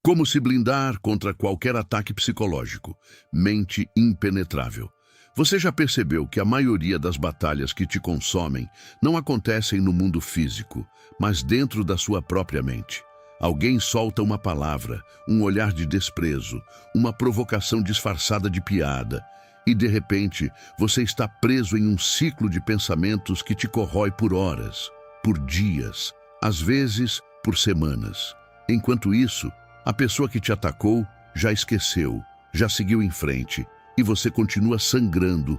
Como se blindar contra qualquer ataque psicológico? Mente impenetrável. Você já percebeu que a maioria das batalhas que te consomem não acontecem no mundo físico, mas dentro da sua própria mente? Alguém solta uma palavra, um olhar de desprezo, uma provocação disfarçada de piada, e de repente você está preso em um ciclo de pensamentos que te corrói por horas, por dias, às vezes por semanas. Enquanto isso, a pessoa que te atacou já esqueceu, já seguiu em frente, e você continua sangrando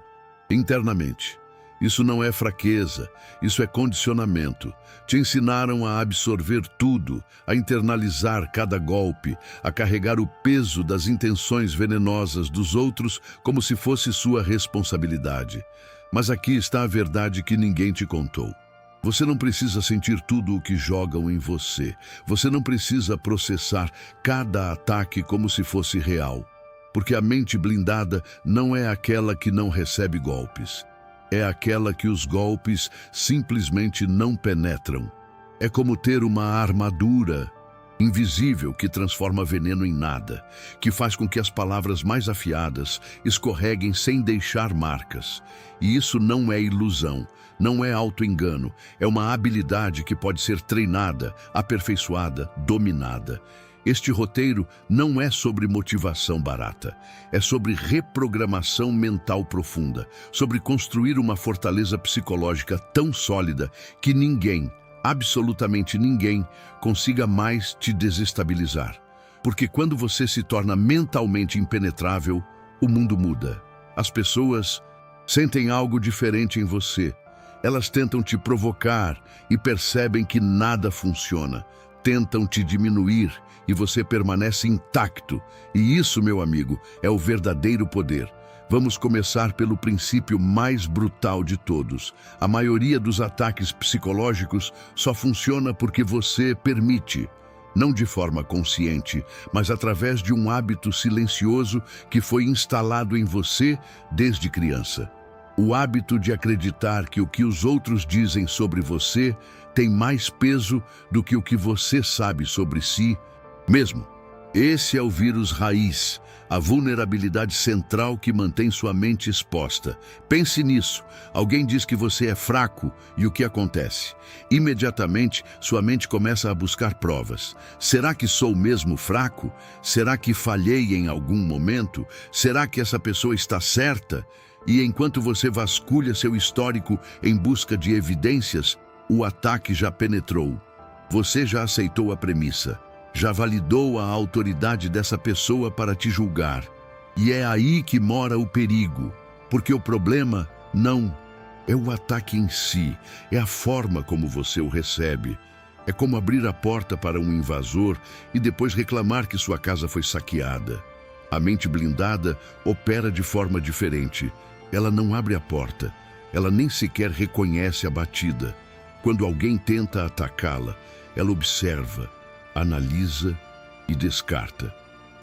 internamente. Isso não é fraqueza, isso é condicionamento. Te ensinaram a absorver tudo, a internalizar cada golpe, a carregar o peso das intenções venenosas dos outros como se fosse sua responsabilidade. Mas aqui está a verdade que ninguém te contou. Você não precisa sentir tudo o que jogam em você. Você não precisa processar cada ataque como se fosse real. Porque a mente blindada não é aquela que não recebe golpes. É aquela que os golpes simplesmente não penetram. É como ter uma armadura invisível que transforma veneno em nada, que faz com que as palavras mais afiadas escorreguem sem deixar marcas. E isso não é ilusão, não é auto-engano, é uma habilidade que pode ser treinada, aperfeiçoada, dominada. Este roteiro não é sobre motivação barata, é sobre reprogramação mental profunda, sobre construir uma fortaleza psicológica tão sólida que ninguém, absolutamente ninguém, consiga mais te desestabilizar. Porque quando você se torna mentalmente impenetrável, o mundo muda. As pessoas sentem algo diferente em você. Elas tentam te provocar e percebem que nada funciona. Tentam te diminuir e você permanece intacto. E isso, meu amigo, é o verdadeiro poder. Vamos começar pelo princípio mais brutal de todos. A maioria dos ataques psicológicos só funciona porque você permite. Não de forma consciente, mas através de um hábito silencioso que foi instalado em você desde criança. O hábito de acreditar que o que os outros dizem sobre você tem mais peso do que o que você sabe sobre si mesmo. Esse é o vírus raiz, a vulnerabilidade central que mantém sua mente exposta. Pense nisso. Alguém diz que você é fraco e o que acontece? Imediatamente, sua mente começa a buscar provas. Será que sou mesmo fraco? Será que falhei em algum momento? Será que essa pessoa está certa? E enquanto você vasculha seu histórico em busca de evidências, o ataque já penetrou. Você já aceitou a premissa. Já validou a autoridade dessa pessoa para te julgar. E é aí que mora o perigo, porque o problema não é o ataque em si, é a forma como você o recebe. É como abrir a porta para um invasor e depois reclamar que sua casa foi saqueada. A mente blindada opera de forma diferente. Ela não abre a porta, ela nem sequer reconhece a batida. Quando alguém tenta atacá-la, ela observa, analisa e descarta.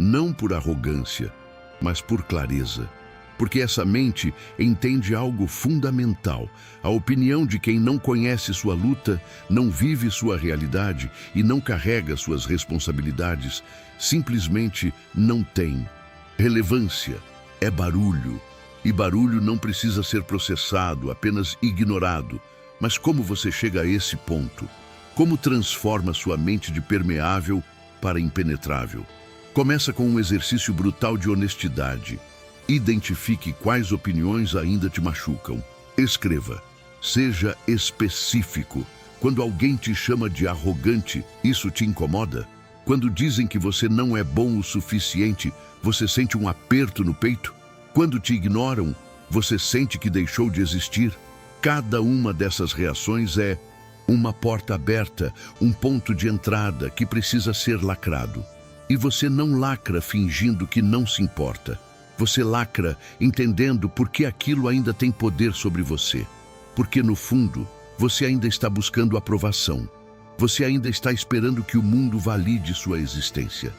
Não por arrogância, mas por clareza. Porque essa mente entende algo fundamental. A opinião de quem não conhece sua luta, não vive sua realidade e não carrega suas responsabilidades, simplesmente não tem relevância. É barulho. E barulho não precisa ser processado, apenas ignorado. Mas como você chega a esse ponto? Como transforma sua mente de permeável para impenetrável? Começa com um exercício brutal de honestidade. Identifique quais opiniões ainda te machucam. Escreva. Seja específico. Quando alguém te chama de arrogante, isso te incomoda? Quando dizem que você não é bom o suficiente, você sente um aperto no peito? Quando te ignoram, você sente que deixou de existir? Cada uma dessas reações é uma porta aberta, um ponto de entrada que precisa ser lacrado. E você não lacra fingindo que não se importa. Você lacra entendendo por que aquilo ainda tem poder sobre você. Porque no fundo, você ainda está buscando aprovação. Você ainda está esperando que o mundo valide sua existência.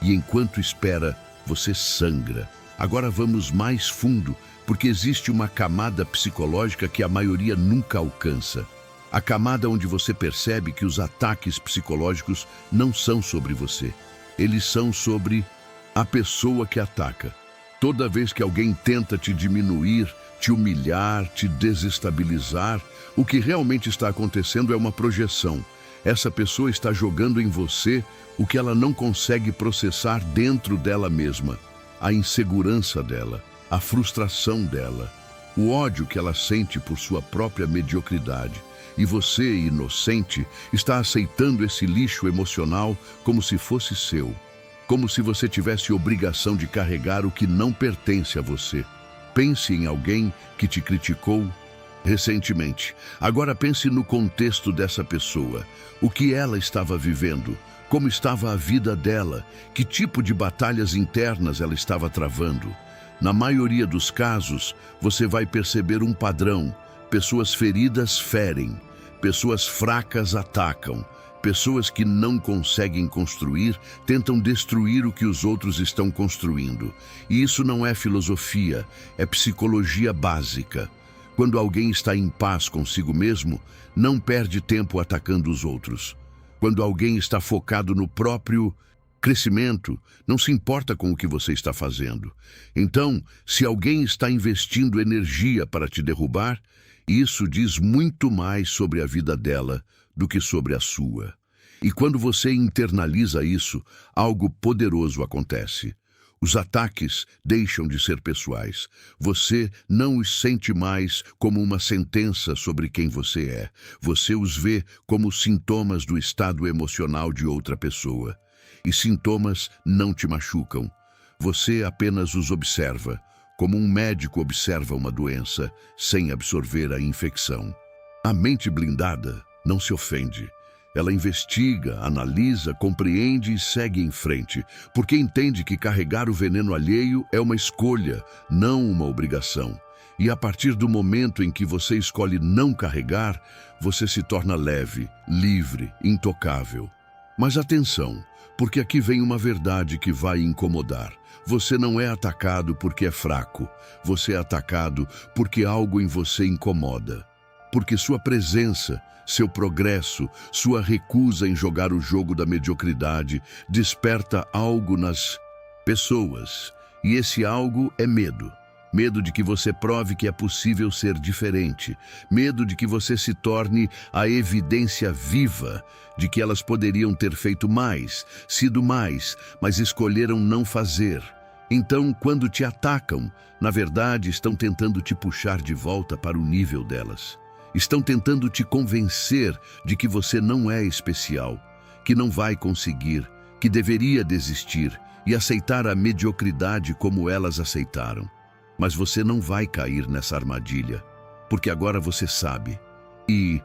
E enquanto espera, você sangra. Agora vamos mais fundo, porque existe uma camada psicológica que a maioria nunca alcança. A camada onde você percebe que os ataques psicológicos não são sobre você. Eles são sobre a pessoa que ataca. Toda vez que alguém tenta te diminuir, te humilhar, te desestabilizar, o que realmente está acontecendo é uma projeção. Essa pessoa está jogando em você o que ela não consegue processar dentro dela mesma. A insegurança dela, a frustração dela, o ódio que ela sente por sua própria mediocridade. E você, inocente, está aceitando esse lixo emocional como se fosse seu. Como se você tivesse obrigação de carregar o que não pertence a você. Pense em alguém que te criticou recentemente. Agora pense no contexto dessa pessoa. O que ela estava vivendo? Como estava a vida dela? Que tipo de batalhas internas ela estava travando? Na maioria dos casos, você vai perceber um padrão. Pessoas feridas ferem. Pessoas fracas atacam. Pessoas que não conseguem construir tentam destruir o que os outros estão construindo. E isso não é filosofia, é psicologia básica. Quando alguém está em paz consigo mesmo, não perde tempo atacando os outros. Quando alguém está focado no próprio crescimento, não se importa com o que você está fazendo. Então, se alguém está investindo energia para te derrubar, isso diz muito mais sobre a vida dela do que sobre a sua. E quando você internaliza isso, algo poderoso acontece. Os ataques deixam de ser pessoais. Você não os sente mais como uma sentença sobre quem você é. Você os vê como sintomas do estado emocional de outra pessoa. E sintomas não te machucam. Você apenas os observa, como um médico observa uma doença, sem absorver a infecção. A mente blindada não se ofende. Ela investiga, analisa, compreende e segue em frente, porque entende que carregar o veneno alheio é uma escolha, não uma obrigação. E a partir do momento em que você escolhe não carregar, você se torna leve, livre, intocável. Mas atenção, porque aqui vem uma verdade que vai incomodar. Você não é atacado porque é fraco. Você é atacado porque algo em você incomoda. Porque sua presença, seu progresso, sua recusa em jogar o jogo da mediocridade desperta algo nas pessoas. E esse algo é medo. Medo de que você prove que é possível ser diferente. Medo de que você se torne a evidência viva de que elas poderiam ter feito mais, sido mais, mas escolheram não fazer. Então, quando te atacam, na verdade estão tentando te puxar de volta para o nível delas. Estão tentando te convencer de que você não é especial, que não vai conseguir, que deveria desistir e aceitar a mediocridade como elas aceitaram. Mas você não vai cair nessa armadilha, porque agora você sabe. E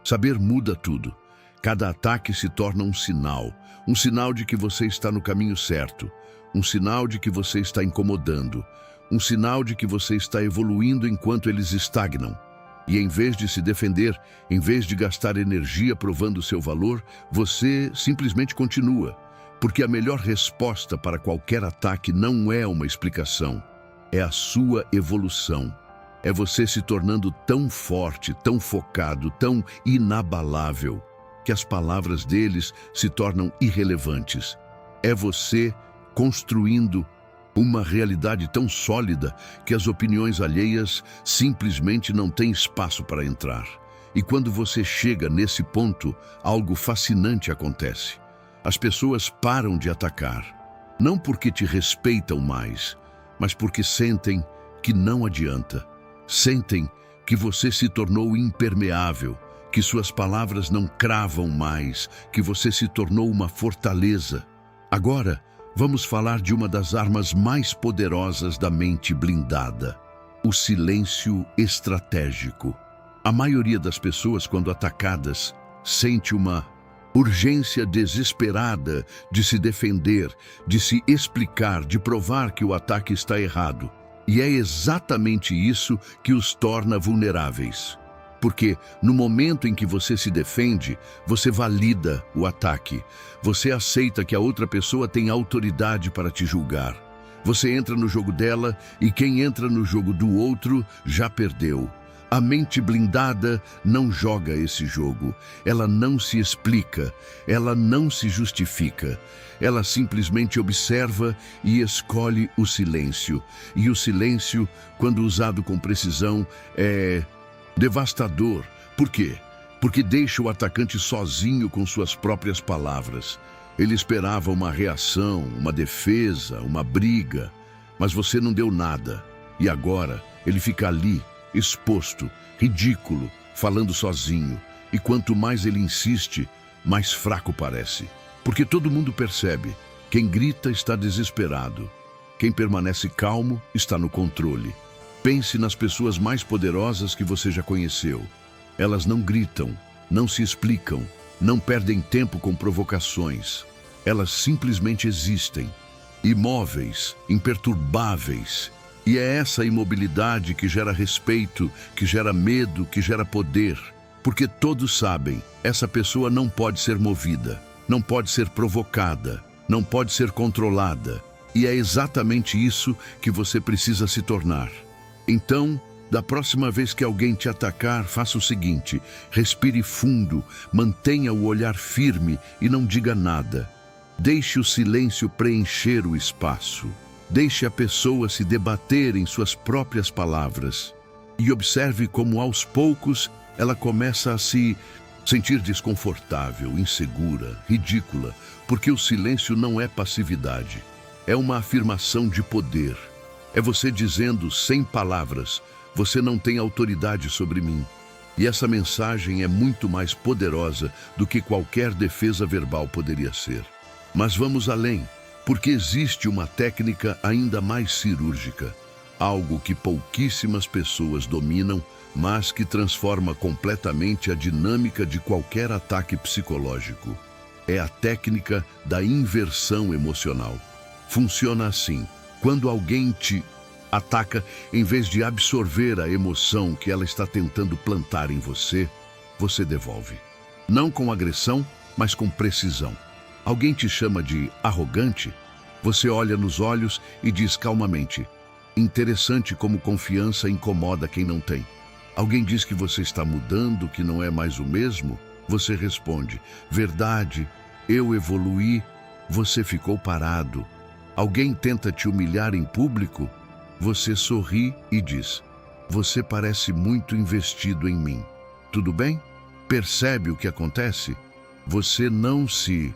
saber muda tudo. Cada ataque se torna um sinal de que você está no caminho certo, um sinal de que você está incomodando, um sinal de que você está evoluindo enquanto eles estagnam. E em vez de se defender, em vez de gastar energia provando seu valor, você simplesmente continua. Porque a melhor resposta para qualquer ataque não é uma explicação, é a sua evolução. É você se tornando tão forte, tão focado, tão inabalável, que as palavras deles se tornam irrelevantes. É você construindo uma realidade tão sólida que as opiniões alheias simplesmente não têm espaço para entrar. E quando você chega nesse ponto, algo fascinante acontece. As pessoas param de atacar, não porque te respeitam mais, mas porque sentem que não adianta. Sentem que você se tornou impermeável, que suas palavras não cravam mais, que você se tornou uma fortaleza. Agora, vamos falar de uma das armas mais poderosas da mente blindada: o silêncio estratégico. A maioria das pessoas, quando atacadas, sente uma urgência desesperada de se defender, de se explicar, de provar que o ataque está errado. E é exatamente isso que os torna vulneráveis. Porque no momento em que você se defende, você valida o ataque. Você aceita que a outra pessoa tem autoridade para te julgar. Você entra no jogo dela e quem entra no jogo do outro já perdeu. A mente blindada não joga esse jogo. Ela não se explica, ela não se justifica. Ela simplesmente observa e escolhe o silêncio. E o silêncio, quando usado com precisão, é devastador. Por quê? Porque deixa o atacante sozinho com suas próprias palavras. Ele esperava uma reação, uma defesa, uma briga, mas você não deu nada. E agora ele fica ali, exposto, ridículo, falando sozinho. E quanto mais ele insiste, mais fraco parece. Porque todo mundo percebe, quem grita está desesperado. Quem permanece calmo está no controle. Pense nas pessoas mais poderosas que você já conheceu. Elas não gritam, não se explicam, não perdem tempo com provocações. Elas simplesmente existem, imóveis, imperturbáveis. E é essa imobilidade que gera respeito, que gera medo, que gera poder. Porque todos sabem, essa pessoa não pode ser movida, não pode ser provocada, não pode ser controlada. E é exatamente isso que você precisa se tornar. Então, da próxima vez que alguém te atacar, faça o seguinte: respire fundo, mantenha o olhar firme e não diga nada. Deixe o silêncio preencher o espaço. Deixe a pessoa se debater em suas próprias palavras. E observe como, aos poucos, ela começa a se sentir desconfortável, insegura, ridícula, porque o silêncio não é passividade. É uma afirmação de poder. É você dizendo, sem palavras: você não tem autoridade sobre mim. E essa mensagem é muito mais poderosa do que qualquer defesa verbal poderia ser. Mas vamos além, porque existe uma técnica ainda mais cirúrgica, algo que pouquíssimas pessoas dominam, mas que transforma completamente a dinâmica de qualquer ataque psicológico. É a técnica da inversão emocional. Funciona assim: quando alguém te ataca, em vez de absorver a emoção que ela está tentando plantar em você, você devolve. Não com agressão, mas com precisão. Alguém te chama de arrogante, você olha nos olhos e diz calmamente: interessante como confiança incomoda quem não tem. Alguém diz que você está mudando, que não é mais o mesmo, você responde: verdade, eu evoluí, você ficou parado. Alguém tenta te humilhar em público, você sorri e diz: você parece muito investido em mim. Tudo bem? Percebe o que acontece? Você não se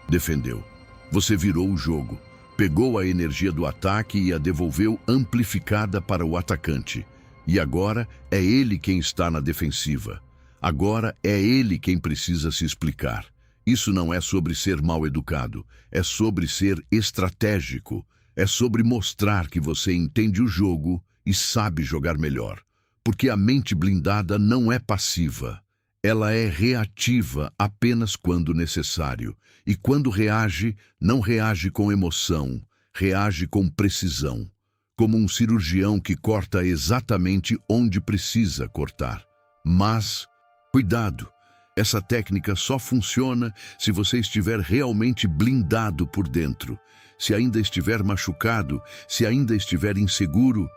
defendeu. Você virou o jogo, pegou a energia do ataque e a devolveu amplificada para o atacante. E agora é ele quem está na defensiva. Agora é ele quem precisa se explicar. Isso não é sobre ser mal educado, é sobre ser estratégico. É sobre mostrar que você entende o jogo e sabe jogar melhor. Porque a mente blindada não é passiva. Ela é reativa apenas quando necessário. E quando reage, não reage com emoção, reage com precisão. Como um cirurgião que corta exatamente onde precisa cortar. Mas, cuidado! Essa técnica só funciona se você estiver realmente blindado por dentro. Se ainda estiver machucado, se ainda estiver inseguro,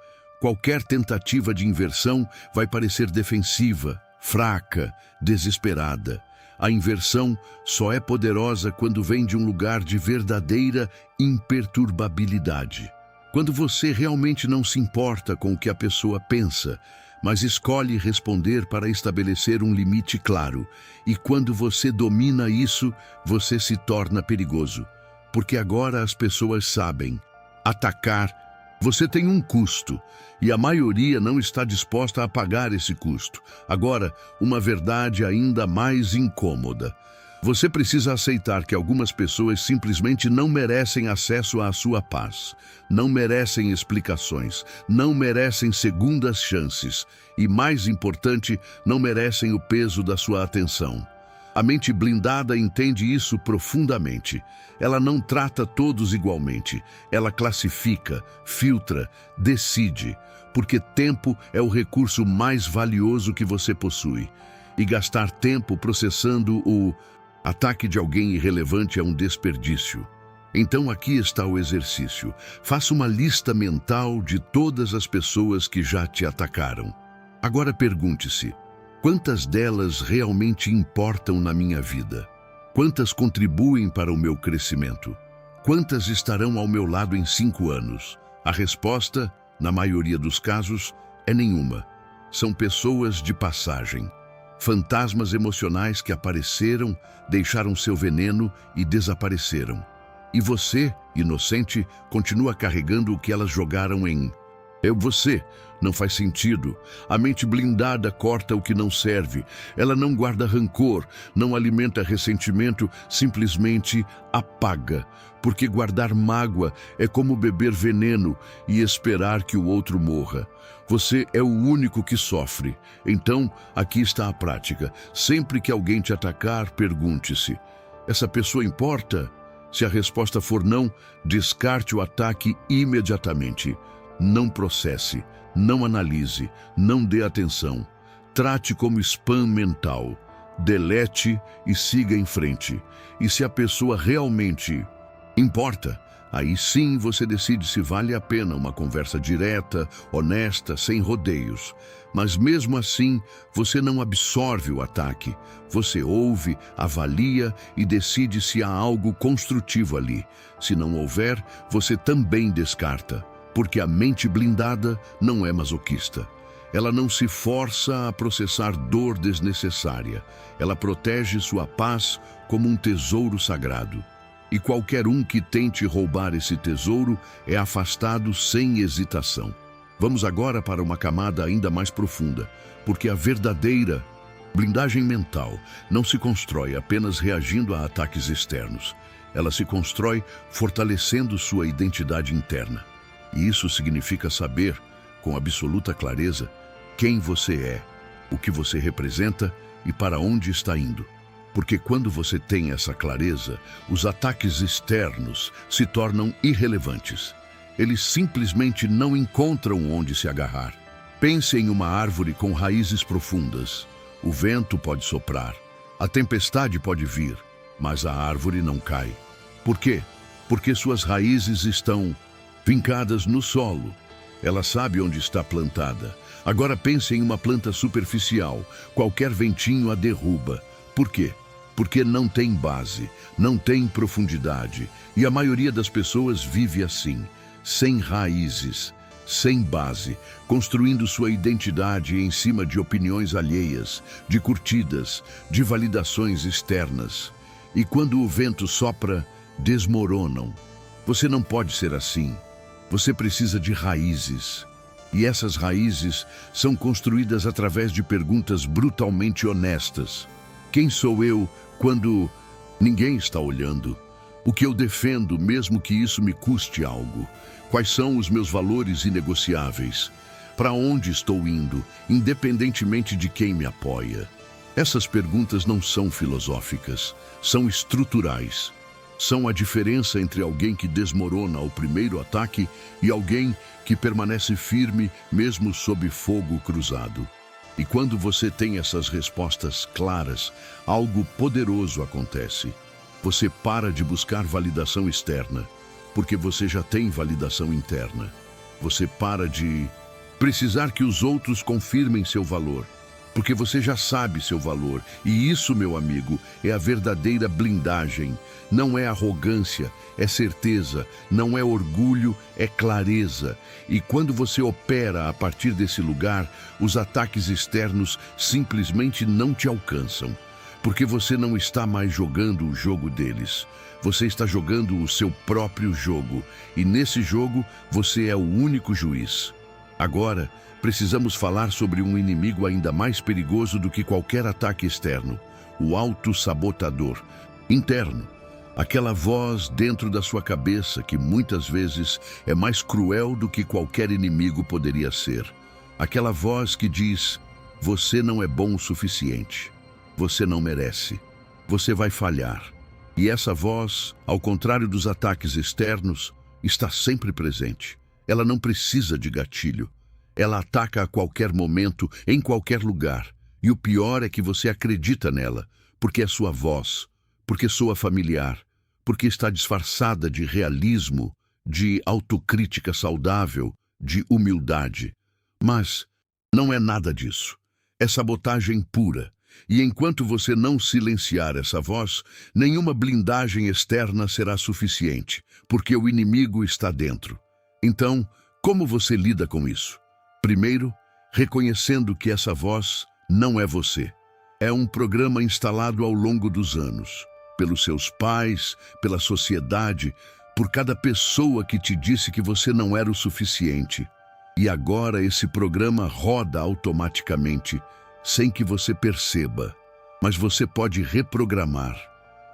qualquer tentativa de inversão vai parecer defensiva, fraca, desesperada. A inversão só é poderosa quando vem de um lugar de verdadeira imperturbabilidade. Quando você realmente não se importa com o que a pessoa pensa, mas escolhe responder para estabelecer um limite claro. E quando você domina isso, você se torna perigoso. Porque agora as pessoas sabem: atacar, você tem um custo, e a maioria não está disposta a pagar esse custo. Agora, uma verdade ainda mais incômoda. Você precisa aceitar que algumas pessoas simplesmente não merecem acesso à sua paz, não merecem explicações, não merecem segundas chances e, mais importante, não merecem o peso da sua atenção. A mente blindada entende isso profundamente. Ela não trata todos igualmente. Ela classifica, filtra, decide, porque tempo é o recurso mais valioso que você possui. E gastar tempo processando o ataque de alguém irrelevante é um desperdício. Então aqui está o exercício. Faça uma lista mental de todas as pessoas que já te atacaram. Agora pergunte-se: quantas delas realmente importam na minha vida? Quantas contribuem para o meu crescimento? Quantas estarão ao meu lado em 5 anos? A resposta, na maioria dos casos, é nenhuma. São pessoas de passagem. Fantasmas emocionais que apareceram, deixaram seu veneno e desapareceram. E você, inocente, continua carregando o que elas jogaram em você. Não faz sentido. A mente blindada corta o que não serve. Ela não guarda rancor, não alimenta ressentimento, simplesmente apaga. Porque guardar mágoa é como beber veneno e esperar que o outro morra. Você é o único que sofre. Então, aqui está a prática. Sempre que alguém te atacar, pergunte-se: essa pessoa importa? Se a resposta for não, descarte o ataque imediatamente. Não processe, não analise, não dê atenção. Trate como spam mental. Delete e siga em frente. E se a pessoa realmente importa, aí sim você decide se vale a pena uma conversa direta, honesta, sem rodeios. Mas mesmo assim, você não absorve o ataque. Você ouve, avalia e decide se há algo construtivo ali. Se não houver, você também descarta. Porque a mente blindada não é masoquista. Ela não se força a processar dor desnecessária. Ela protege sua paz como um tesouro sagrado. E qualquer um que tente roubar esse tesouro é afastado sem hesitação. Vamos agora para uma camada ainda mais profunda, porque a verdadeira blindagem mental não se constrói apenas reagindo a ataques externos. Ela se constrói fortalecendo sua identidade interna. E isso significa saber, com absoluta clareza, quem você é, o que você representa e para onde está indo. Porque quando você tem essa clareza, os ataques externos se tornam irrelevantes. Eles simplesmente não encontram onde se agarrar. Pense em uma árvore com raízes profundas. O vento pode soprar, a tempestade pode vir, mas a árvore não cai. Por quê? Porque suas raízes estão fincadas no solo. Ela sabe onde está plantada. Agora pense em uma planta superficial. Qualquer ventinho a derruba. Por quê? Porque não tem base, não tem profundidade. E a maioria das pessoas vive assim, sem raízes, sem base, construindo sua identidade em cima de opiniões alheias, de curtidas, de validações externas. E quando o vento sopra, desmoronam. Você não pode ser assim. Você precisa de raízes. E essas raízes são construídas através de perguntas brutalmente honestas. Quem sou eu quando ninguém está olhando? O que eu defendo, mesmo que isso me custe algo? Quais são os meus valores inegociáveis? Para onde estou indo, independentemente de quem me apoia? Essas perguntas não são filosóficas, são estruturais. São a diferença entre alguém que desmorona ao primeiro ataque e alguém que permanece firme mesmo sob fogo cruzado. E quando você tem essas respostas claras, algo poderoso acontece. Você para de buscar validação externa, porque você já tem validação interna. Você para de precisar que os outros confirmem seu valor, porque você já sabe seu valor. E isso, meu amigo, é a verdadeira blindagem. Não é arrogância, é certeza. Não é orgulho, é clareza. E quando você opera a partir desse lugar, os ataques externos simplesmente não te alcançam. Porque você não está mais jogando o jogo deles. Você está jogando o seu próprio jogo. E nesse jogo, você é o único juiz. Agora, precisamos falar sobre um inimigo ainda mais perigoso do que qualquer ataque externo: o autossabotador interno. Aquela voz dentro da sua cabeça que muitas vezes é mais cruel do que qualquer inimigo poderia ser. Aquela voz que diz: você não é bom o suficiente. Você não merece. Você vai falhar. E essa voz, ao contrário dos ataques externos, está sempre presente. Ela não precisa de gatilho. Ela ataca a qualquer momento, em qualquer lugar. E o pior é que você acredita nela, porque é sua voz, porque soa familiar, porque está disfarçada de realismo, de autocrítica saudável, de humildade. Mas Não é nada disso. É sabotagem pura. E enquanto você não silenciar essa voz, nenhuma blindagem externa será suficiente, porque o inimigo está dentro. Então, como você lida com isso? Primeiro, reconhecendo que essa voz não é você. É um programa instalado ao longo dos anos, pelos seus pais, pela sociedade, por cada pessoa que te disse que você não era o suficiente. E agora esse programa roda automaticamente, sem que você perceba. Mas você pode reprogramar.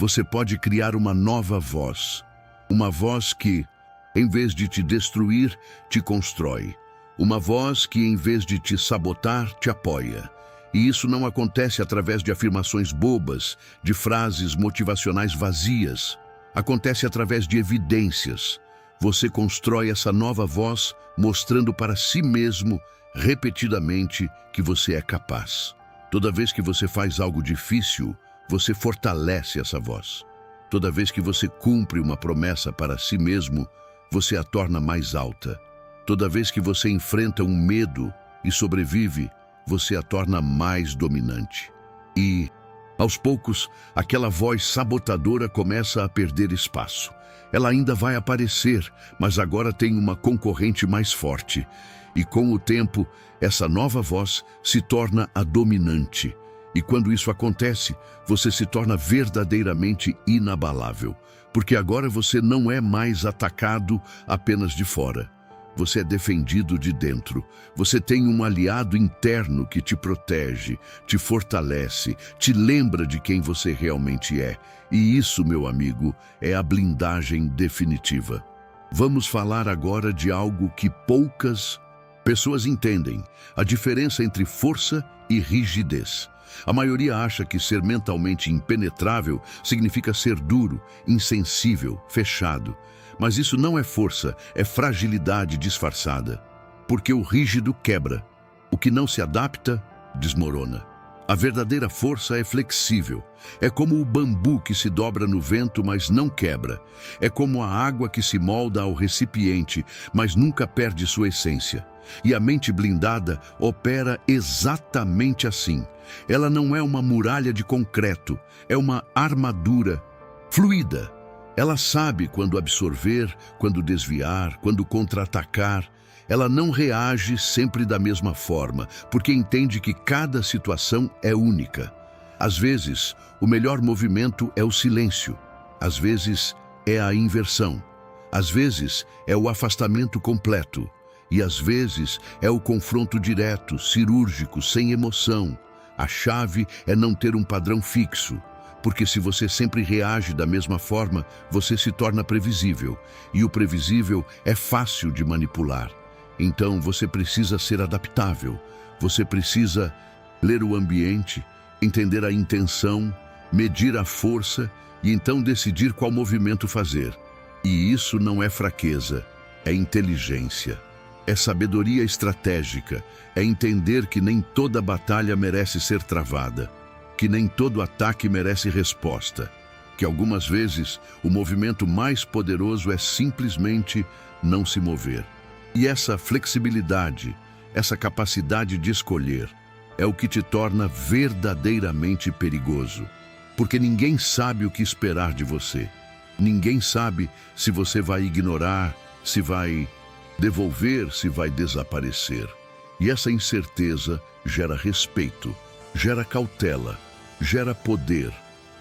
Você pode criar uma nova voz. Uma voz que, em vez de te destruir, te constrói. Uma voz que, em vez de te sabotar, te apoia. E isso não acontece através de afirmações bobas, de frases motivacionais vazias. Acontece através de evidências. Você constrói essa nova voz mostrando para si mesmo, repetidamente, que você é capaz. Toda vez que você faz algo difícil, você fortalece essa voz. Toda vez que você cumpre uma promessa para si mesmo, você a torna mais alta. Toda vez que você enfrenta um medo e sobrevive, você a torna mais dominante. E, aos poucos, aquela voz sabotadora começa a perder espaço. Ela ainda vai aparecer, mas agora tem uma concorrente mais forte. E com o tempo, essa nova voz se torna a dominante. E quando isso acontece, você se torna verdadeiramente inabalável. Porque agora você não é mais atacado apenas de fora. Você é defendido de dentro. Você tem um aliado interno que te protege, te fortalece, te lembra de quem você realmente é. E isso, meu amigo, é a blindagem definitiva. Vamos falar agora de algo que poucas pessoas entendem: a diferença entre força e rigidez. A maioria acha que ser mentalmente impenetrável significa ser duro, insensível, fechado. Mas isso não é força, é fragilidade disfarçada. Porque o rígido quebra. O que não se adapta, desmorona. A verdadeira força é flexível. É como o bambu que se dobra no vento, mas não quebra. É como a água que se molda ao recipiente, mas nunca perde sua essência. E a mente blindada opera exatamente assim. Ela não é uma muralha de concreto, é uma armadura fluida. Ela sabe quando absorver, quando desviar, quando contra-atacar. Ela não reage sempre da mesma forma, porque entende que cada situação é única. Às vezes, o melhor movimento é o silêncio. Às vezes, é a inversão. Às vezes, é o afastamento completo. E às vezes, é o confronto direto, cirúrgico, sem emoção. A chave é não ter um padrão fixo. Porque se você sempre reage da mesma forma, você se torna previsível. E o previsível é fácil de manipular. Então você precisa ser adaptável. Você precisa ler o ambiente, entender a intenção, medir a força e então decidir qual movimento fazer. E isso não é fraqueza, é inteligência. É sabedoria estratégica, é entender que nem toda batalha merece ser travada. Que nem todo ataque merece resposta, que algumas vezes o movimento mais poderoso é simplesmente não se mover. E essa flexibilidade, essa capacidade de escolher, é o que te torna verdadeiramente perigoso. Porque ninguém sabe o que esperar de você. Ninguém sabe se você vai ignorar, se vai devolver, se vai desaparecer. E essa incerteza gera respeito, gera cautela, gera poder.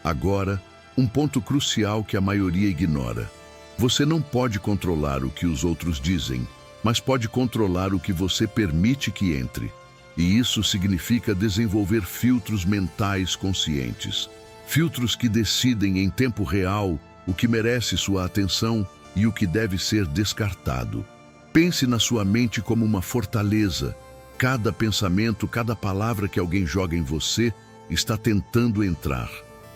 Agora, um ponto crucial que a maioria ignora. Você não pode controlar o que os outros dizem, mas pode controlar o que você permite que entre. E isso significa desenvolver filtros mentais conscientes. Filtros que decidem em tempo real o que merece sua atenção e o que deve ser descartado. Pense na sua mente como uma fortaleza. Cada pensamento, cada palavra que alguém joga em você está tentando entrar.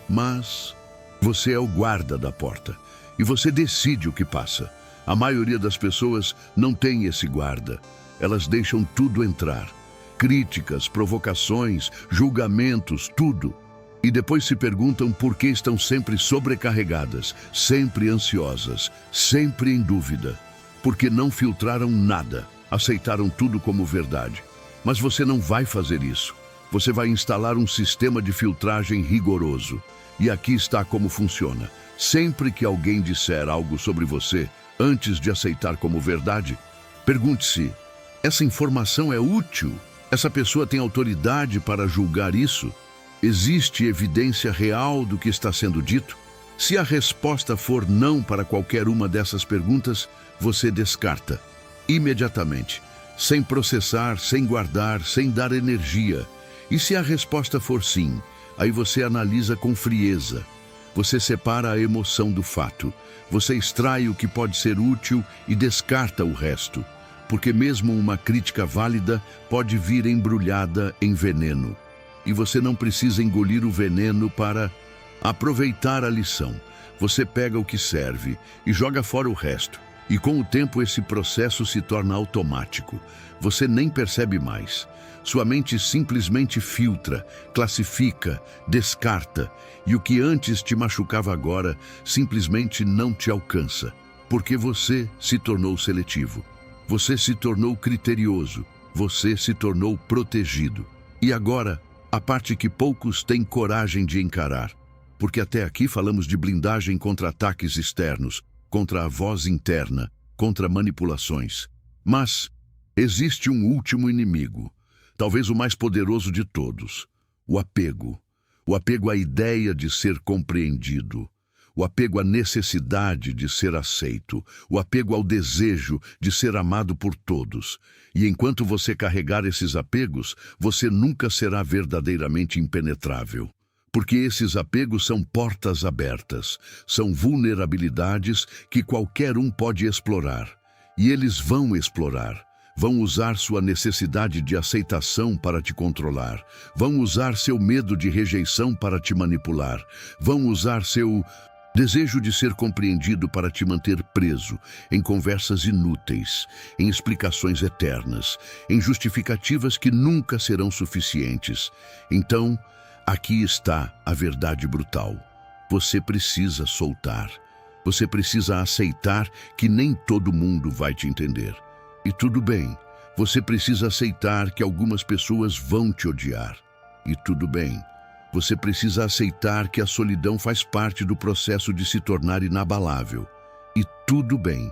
Mas você é o guarda da porta e você decide o que passa. A maioria das pessoas não tem esse guarda. Elas deixam tudo entrar. Críticas, provocações, julgamentos, tudo. E depois se perguntam por que estão sempre sobrecarregadas, sempre ansiosas, sempre em dúvida. Porque não filtraram nada, aceitaram tudo como verdade. Mas você não vai fazer isso. Você vai instalar um sistema de filtragem rigoroso. E aqui está como funciona. Sempre que alguém disser algo sobre você, antes de aceitar como verdade, pergunte-se: essa informação é útil? Essa pessoa tem autoridade para julgar isso? Existe evidência real do que está sendo dito? Se a resposta for não para qualquer uma dessas perguntas, você descarta imediatamente, sem processar, sem guardar, sem dar energia. E se a resposta for sim, aí você analisa com frieza. Você separa a emoção do fato. Você extrai o que pode ser útil e descarta o resto. Porque mesmo uma crítica válida pode vir embrulhada em veneno. E você não precisa engolir o veneno para aproveitar a lição. Você pega o que serve e joga fora o resto. E com o tempo esse processo se torna automático. Você nem percebe mais. Sua mente simplesmente filtra, classifica, descarta. E o que antes te machucava agora simplesmente não te alcança. Porque você se tornou seletivo. Você se tornou criterioso. Você se tornou protegido. E agora, a parte que poucos têm coragem de encarar. Porque até aqui falamos de blindagem contra ataques externos, contra a voz interna, contra manipulações. Mas existe um último inimigo, talvez o mais poderoso de todos: o apego. O apego à ideia de ser compreendido. O apego à necessidade de ser aceito. O apego ao desejo de ser amado por todos. E enquanto você carregar esses apegos, você nunca será verdadeiramente impenetrável. Porque esses apegos são portas abertas, são vulnerabilidades que qualquer um pode explorar. E eles vão explorar. Vão usar sua necessidade de aceitação para te controlar. Vão usar seu medo de rejeição para te manipular. Vão usar seu desejo de ser compreendido para te manter preso em conversas inúteis, em explicações eternas, em justificativas que nunca serão suficientes. Então, aqui está a verdade brutal. Você precisa soltar. Você precisa aceitar que nem todo mundo vai te entender. E tudo bem. Você precisa aceitar que algumas pessoas vão te odiar. E tudo bem. Você precisa aceitar que a solidão faz parte do processo de se tornar inabalável. E tudo bem.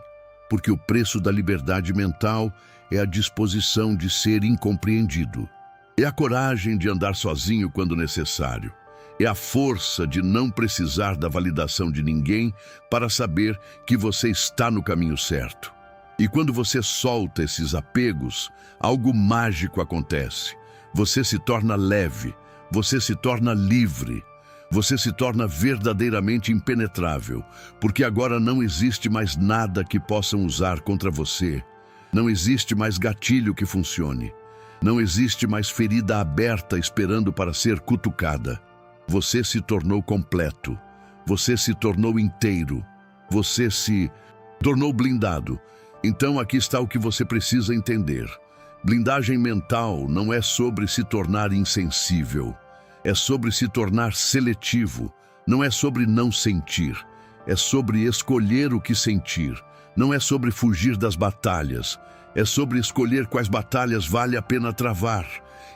Porque o preço da liberdade mental é a disposição de ser incompreendido. É a coragem de andar sozinho quando necessário. É a força de não precisar da validação de ninguém para saber que você está no caminho certo. E quando você solta esses apegos, algo mágico acontece. Você se torna leve, você se torna livre, você se torna verdadeiramente impenetrável, porque agora não existe mais nada que possam usar contra você. Não existe mais gatilho que funcione. Não existe mais ferida aberta esperando para ser cutucada. Você se tornou completo. Você se tornou inteiro. Você se tornou blindado. Então aqui está o que você precisa entender. Blindagem mental não é sobre se tornar insensível. É sobre se tornar seletivo. Não é sobre não sentir. É sobre escolher o que sentir. Não é sobre fugir das batalhas. É sobre escolher quais batalhas vale a pena travar.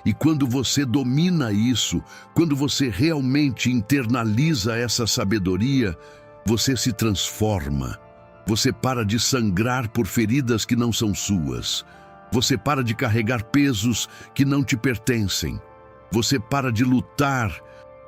E quando você domina isso, quando você realmente internaliza essa sabedoria, você se transforma. Você para de sangrar por feridas que não são suas. Você para de carregar pesos que não te pertencem. Você para de lutar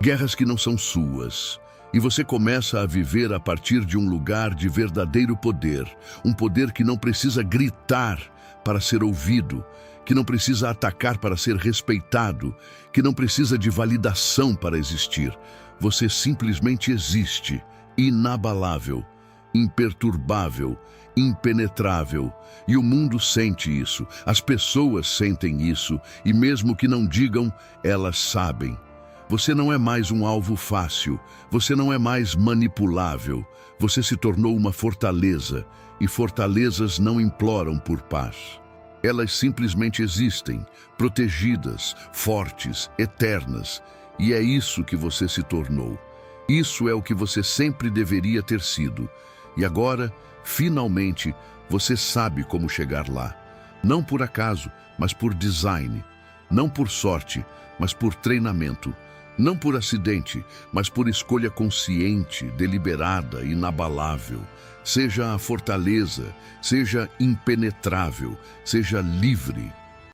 guerras que não são suas. E você começa a viver a partir de um lugar de verdadeiro poder. Um poder que não precisa gritar para ser ouvido, que não precisa atacar para ser respeitado, que não precisa de validação para existir. Você simplesmente existe, inabalável, imperturbável, impenetrável. E o mundo sente isso, as pessoas sentem isso, e mesmo que não digam, elas sabem. Você não é mais um alvo fácil, você não é mais manipulável, você se tornou uma fortaleza, e fortalezas não imploram por paz. Elas simplesmente existem, protegidas, fortes, eternas, e é isso que você se tornou. Isso é o que você sempre deveria ter sido. E agora, finalmente, você sabe como chegar lá. Não por acaso, mas por design. não por sorte, mas por treinamento. Não por acidente, mas por escolha consciente, deliberada, inabalável. Seja a fortaleza, seja impenetrável, seja livre.